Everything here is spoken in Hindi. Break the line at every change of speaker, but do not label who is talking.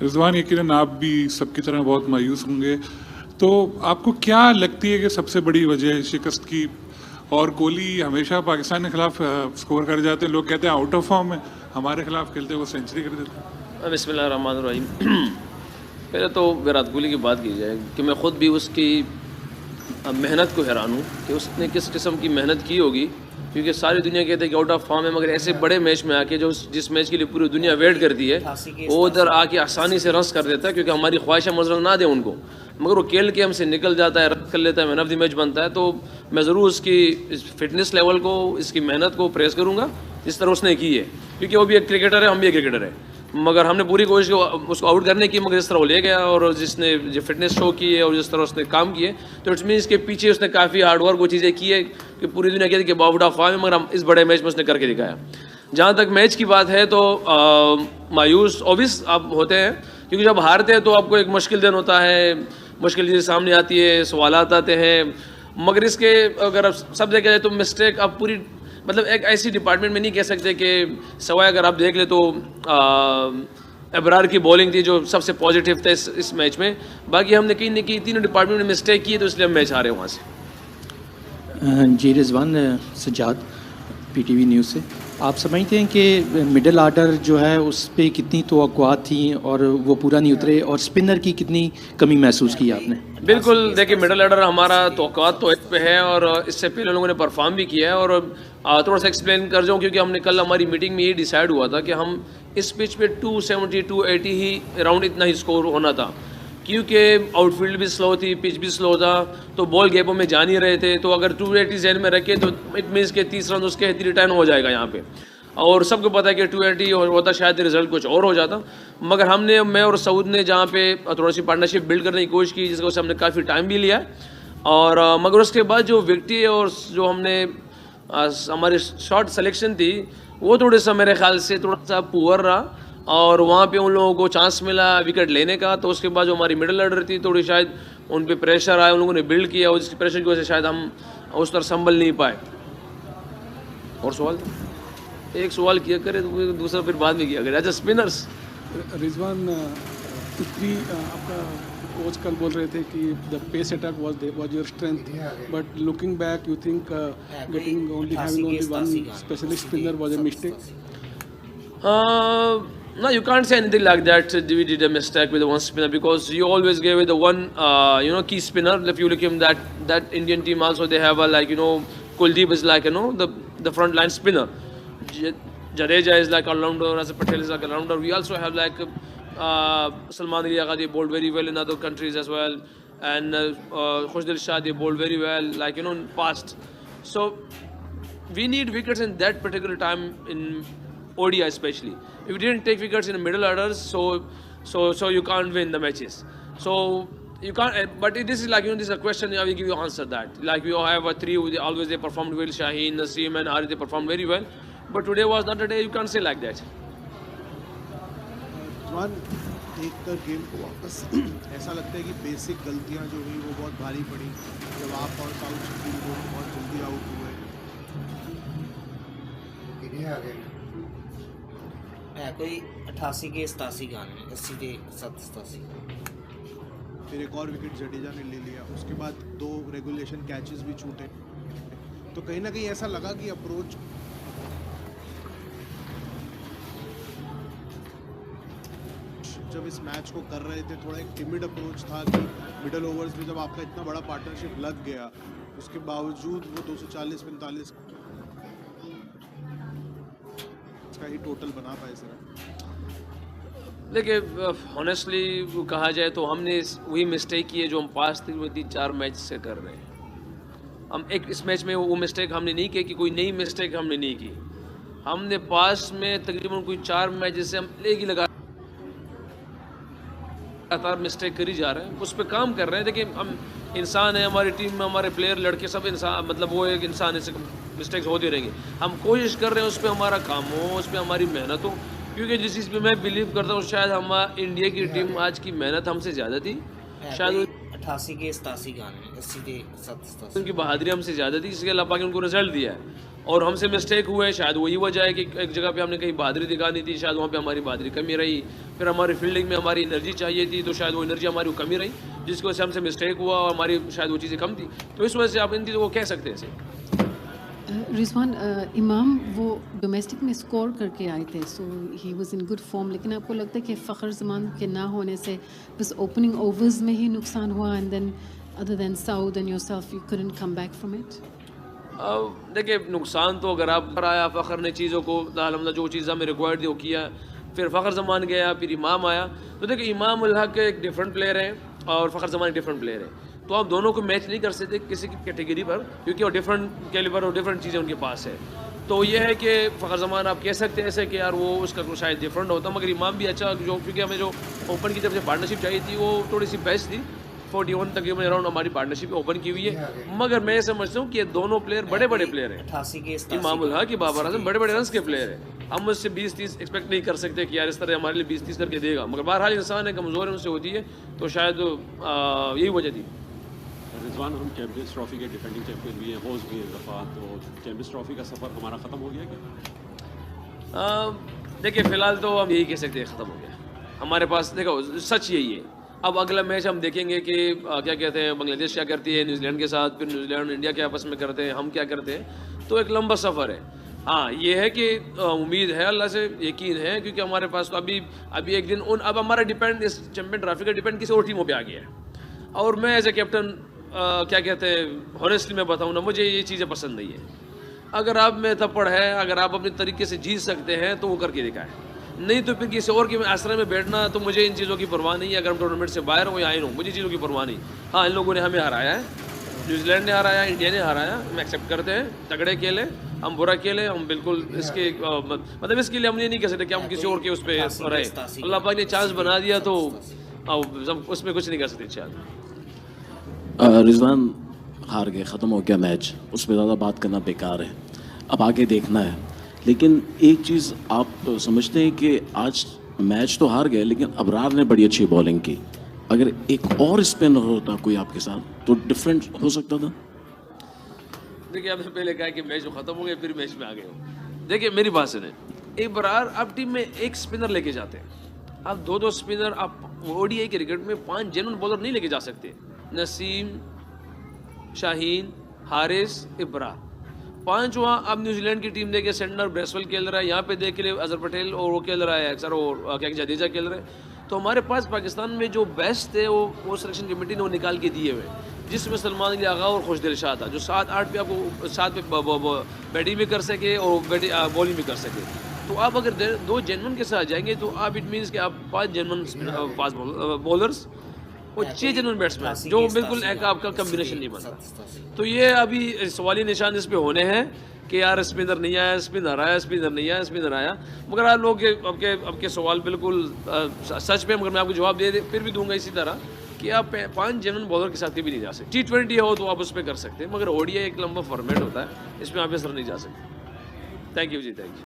रिजवान, यकीनन आप भी सबकी तरह बहुत मायूस होंगे। तो आपको क्या लगती है कि सबसे बड़ी वजह है शिकस्त की? और कोहली हमेशा पाकिस्तान के खिलाफ स्कोर कर जाते हैं, लोग कहते हैं आउट ऑफ फॉर्म है, हमारे खिलाफ खेलते वो सेंचुरी कर देते हैं।
बिस्मिल्लाहिर्रहमानिर्रहीम। पहले तो विराट कोहली की बात की जाए कि मैं ख़ुद भी उसकी मेहनत को हैरान हूँ कि उसने किस किस्म की मेहनत की होगी, क्योंकि सारी दुनिया कहते हैं कि आउट ऑफ फॉर्म है, मगर ऐसे बड़े मैच में आके जो जिस मैच के लिए पूरी दुनिया वेट करती है वो उधर आके आसानी से रन्स कर देता है, क्योंकि हमारी ख्वाहिशें मजल ना दें उनको, मगर वो खेल के हमसे निकल जाता है, रन कर लेता है, मैन ऑफ द मैच बनता है। तो मैं ज़रूर उसकी इस फिटनेस लेवल को, इसकी मेहनत को प्रेस करूँगा जिस तरह उसने की है, क्योंकि वो भी एक क्रिकेटर है, हम भी एक क्रिकेटर है, मगर हमने पूरी कोशिश उसको आउट करने की, मगर इस तरह वो ले गया और जिसने जो फिटनेस शो की है और जिस तरह उसने काम किए, तो इट्स मीन्स के पीछे उसने काफ़ी हार्डवर्क वो चीज़ें की है कि पूरी दुनिया कहती है कि आउट ऑफ फॉर्म है, मगर हम इस बड़े मैच में उसने करके दिखाया। जहाँ तक मैच की बात है तो मायूस ऑब्वियस आप होते हैं, क्योंकि जब हारते हैं तो आपको एक मुश्किल दिन होता है, मुश्किल चीज़ें सामने आती है, सवालात आते हैं, मगर इसके अगर आप सब देखा जाए तो मिस्टेक आप पूरी मतलब एक ऐसी डिपार्टमेंट में नहीं कह सकते कि सवाए अगर आप देख ले तो अबरार की बॉलिंग थी जो सबसे पॉजिटिव था इस मैच में, बाकी हमने कहीं ना कहीं तीनों डिपार्टमेंट में मिस्टेक की है, तो इसलिए हम मैच हारे वहाँ से।
जी रिजवान, सज्जाद पीटीवी न्यूज़ से। आप समझते हैं कि मिडिल आर्डर जो है उस पर कितनी तवक्कुआत थी और वो पूरा नहीं उतरे, और स्पिनर की कितनी कमी महसूस की आपने?
बिल्कुल, देखिए मिडिल ऑर्डर हमारा तवक्कुआत तो इस पे है और इससे पहले लोगों ने परफॉर्म भी किया है, और थोड़ा सा एक्सप्लेन कर जाऊँ, क्योंकि हमने कल हमारी मीटिंग में ये डिसाइड हुआ था कि हम इस पिच पे 270 280 ही अराउंड इतना ही स्कोर होना था, क्योंकि आउटफील्ड भी स्लो थी, पिच भी स्लो था, तो बॉल गैपों में जा नहीं रहे थे, तो अगर 280 जहन में रखे तो इट मीन्स के 30 रन उसके रिटर्न हो जाएगा यहाँ पे, और सबको पता है कि 280 होता शायद रिजल्ट कुछ और हो जाता, मगर हमने, मैं और सऊद ने जहाँ पे थोड़ी सी पार्टनरशिप बिल्ड करने की कोशिश की, जिसको हमने काफ़ी टाइम भी लिया, और मगर उसके बाद जो विकेट और जो हमने हमारी शॉट सिलेक्शन थी वो थोड़ा सा मेरे ख्याल से थोड़ा सा पुअर रहा, और वहाँ पे उन लोगों को चांस मिला विकेट लेने का, तो उसके बाद जो हमारी मिडिल ऑर्डर थी थोड़ी शायद उन पे प्रेशर आया, उन लोगों ने बिल्ड किया, और जिसकी प्रेशर की वजह से शायद हम उस तरह संभल नहीं पाए। और सवाल एक सवाल किया करे तो दूसरा फिर बाद में किया करे। अच्छा, स्पिनर्स
रिजवान, आपका कोच कल बोल रहे थे कि the pace attack was your strength, but looking back you think getting only having only one specialist spinner was a mistake?
No, you can't say anything like that. We did a mistake with the one spinner, because you always gave it the one, key spinner. If you look at that Indian team also, they have a Kuldeep is like the front line spinner. Jadeja is like all-rounder, as Patel is like a rounder. We also have like Salman Ali Agha, they bowled very well in other countries as well, and Khushdil Shah, they bowled very well, in past. So we need wickets in that particular time in ODI especially. If you didn't take wickets in the middle orders, so you can't win the matches. So you can't. But this is this is a question. I will give you answer that. Like we have a three. They performed well. Shaheen, Naseem, and Harith, they performed very well. But today was not a day. You can't say like that.
देख कर गेम को वापस ऐसा लगता है कि बेसिक गलतियां जो हुई वो बहुत भारी पड़ी जब आप और साउथ शकील को बहुत जल्दी आउट हुए।
है कोई 88 के 87 गाने 80 के 87।
फिर एक और विकेट जडेजा ने ले लिया, उसके बाद 2 रेगुलेशन कैचेस भी छूटे, तो कहीं ना कहीं ऐसा लगा कि अप्रोच जब इस मैच को कर रहे थे थोड़ा एक टिमिड अप्रोच था कि मिडल ओवर्स में जब आपका इतना बड़ा पार्टनरशिप लग गया, उसके बावजूद वो 240-45 का ही टोटल बना पाए सर।
देखिए ऑनेस्टली कहा जाए तो हमने वही मिस्टेक की है जो हम पास्ट 3-4 मैच से कर रहे हैं। हम इस मैच में वो मिस्टेक हमने नहीं की कि कोई नई मिस्टेक हमने नहीं की, हमने पास्ट में तकरीबन कोई 4 मैच जैसे हम लेगी लगातार मिस्टेक करी जा रहे हैं, उस पर काम कर रहे हैं। देखिए हम इंसान है, हमारी टीम में हमारे प्लेयर लड़के सब इंसान, मतलब वो एक इंसान, ऐसे मिस्टेक्स होती रहेंगी। हम कोशिश कर रहे हैं उस पर हमारा काम हो, उस पर हमारी मेहनत हो, क्योंकि जिस चीज़ पे मैं बिलीव करता हूँ शायद हम इंडिया की टीम आज की मेहनत हमसे ज़्यादा थी, शायद
88 के 87 गाने 80 के 87
उनकी बहादुरी हमसे ज़्यादा थी, इसके अलावा उनको रिजल्ट दिया है। और हमसे मिस्टेक हुए, शायद वही वजह है कि एक जगह पे हमने कहीं बहादुरी दिखानी थी, शायद वहाँ पे हमारी बहादुरी कमी रही। फिर हमारी फील्डिंग में हमारी एनर्जी चाहिए थी, तो शायद वो एनर्जी हमारी कमी रही, जिसकी वजह से हमसे मिस्टेक हुआ और हमारी शायद वो चीज़ें कम थी। तो इस वजह से आप इन चीज़ों को कह सकते हैं इसे।
रिजवान, इमाम वो डोमेस्टिक में स्कोर करके आए थे, so he was in good form, लेकिन आपको लगता है कि फ़खर जमान के ना होने से बस ओपनिंग ओवर्स में ही नुकसान हुआ, and then other than Saud and yourself you couldn't come back from it?
देखिए, नुकसान तो अगर आप पर आया, फ़खर ने चीज़ों को अलहमदिल्ला जो चीज़ हमें रिक्वायर्ड थी वो किया, फिर फ़खर जमान गया, फिर इमाम आया। तो देखिए, इमाम उल हक एक डिफरेंट प्लेयर है और फ़खर जमान एक डिफरेंट प्लेयर है, तो आप दोनों को मैच नहीं कर सकते किसी की कैटेगरी पर, क्योंकि वो डिफरेंट कैलिबर और डिफरेंट चीज़ें उनके पास है। तो ये है कि फ़खर जमान आप कह सकते हैं ऐसे कि यार वो उसका शायद डिफरेंट होता, मगर इमाम भी अच्छा, जो क्योंकि हमें जो ओपन की तरफ से पार्टनरशिप चाहिए थी वो थोड़ी सी बेस्ट थी। 41 तकरीबन अराउंड हमारी पार्टनरशिप ओपन की हुई है, मगर मैं समझता हूँ कि ये दोनों प्लेयर बड़े बड़े प्लेयर हैं।
88 के 87
इमाम उल हक, बाबर आजम बड़े बड़े रन्स के प्लेयर हैं। हम उससे 20-30 एक्सपेक्ट नहीं कर सकते कि यार इस तरह हमारे लिए 20-30 करके देगा, मगर बहरहाल इंसान है, कमज़ोर है, उनसे होती है, तो शायद यही वजह थी।
रिजवान, हम चैम्पियंस ट्रॉफी के डिफेंडिंग चैम्पियन भी हैं, होस्ट भी हैं दफ़ा, तो चैम्पियंस ट्रॉफी का सफ़र हमारा ख़त्म हो गया क्या?
देखिए, फ़िलहाल तो हम यही कह सकते हैं ख़त्म हो गया हमारे पास। देखो, सच यही है। अब अगला मैच हम देखेंगे कि क्या कहते हैं, बांग्लादेश क्या करती है न्यूजीलैंड के साथ, फिर न्यूजीलैंड इंडिया के आपस में करते हैं, हम क्या करते हैं, तो एक लंबा सफ़र है। हाँ, ये है कि उम्मीद है, अल्लाह से यकीन है, क्योंकि हमारे पास तो अभी एक दिन अब हमारा डिपेंड इस चैम्पियन ट्रॉफी का डिपेंड किसी और टीमों पे आ गया है। और मैं एज ए कैप्टन क्या कहते हैं, हॉनेस्टली मैं बताऊँ ना, मुझे ये चीज़ें पसंद नहीं है। अगर आप में थप्पड़ है, अगर आप अपने तरीके से जीत सकते हैं तो वो करके दिखाएं, नहीं तो फिर किसी और के आश्रय में बैठना, तो मुझे इन चीज़ों की परवाह नहीं है। अगर हम टूर्नामेंट से बाहर हो या आए हो, मुझे चीज़ों की परवाह नहीं। हाँ, इन लोगों ने हमें हराया है, न्यूजीलैंड ने हराया, इंडिया ने हराया, हम एक्सेप्ट करते हैं, तगड़े खेले, हम बुरा खेले, हम बिल्कुल इसके मतलब इसके लिए हम ये नहीं कह सकते कि हम किसी और के उस पर रहे। अल्लाह पाक ने चांस बना दिया तो उसमें कुछ नहीं कर सकते। इंशाअल्लाह।
रिजवान, हार गए, ख़त्म हो गया मैच, उस पर ज़्यादा बात करना बेकार है, अब आगे देखना है। लेकिन एक चीज़ आप समझते हैं कि आज मैच तो हार गए, लेकिन अबरार ने बड़ी अच्छी बॉलिंग की, अगर एक और स्पिनर होता कोई आपके साथ तो डिफरेंट हो सकता था।
देखिए, आपने पहले कहा कि मैच ख़त्म हो गया, फिर मैच में आ गए हो। देखिए, मेरी बात सुने, अबरार आप टीम में एक स्पिनर लेके जाते हैं, आप दो स्पिनर, आप ओडीआई क्रिकेट में 5 जेन्युइन बॉलर नहीं लेके जा सकते। नसीम, शाहीन, हारिस, इब्रार, 5 वहाँ आप न्यूजीलैंड की टीम देखे, सेंडर ब्रेसवेल खेल रहा है, यहाँ पे देख ले अजहर पटेल और वो खेल रहा है अक्सर, और क्या जडेजा खेल रहे हैं। तो हमारे पास पाकिस्तान में जो बेस्ट थे वो सिलेक्शन कमेटी ने वो निकाल के दिए हुए, जिसमें सलमान अली आगा और खुशदिल शाह था, जो 7-8 पे आपको 7 पे बैटिंग भी कर सके और बॉलिंग भी कर सके। तो आप अगर 2 जेन्युइन के साथ जाएंगे तो आप इट मीन्स कि आप 5 जेन्युइन फास्ट बॉलर्स और 6 जेन्युइन बैट्समैन, जो बिल्कुल एक आपका कम्बिनेशन नहीं बनता। तो ये अभी सवाली निशान इस पे होने हैं कि यार स्पिनर नहीं आया, स्पिनर आया, स्पिनर नहीं आया, स्पिनर आया। मगर आप लोग आपके सवाल बिल्कुल सच पे, मगर मैं आपको जवाब फिर भी दूंगा इसी तरह कि आप 5 जेन्युइन बॉलर के साथ भी नहीं जा सकते। T20 हो तो आप उस पर कर सकते हैं, मगर ओडीआई एक लंबा फॉर्मेट होता है, इसमें आप इस तरह नहीं जा सकते। Thank you ji, thank you.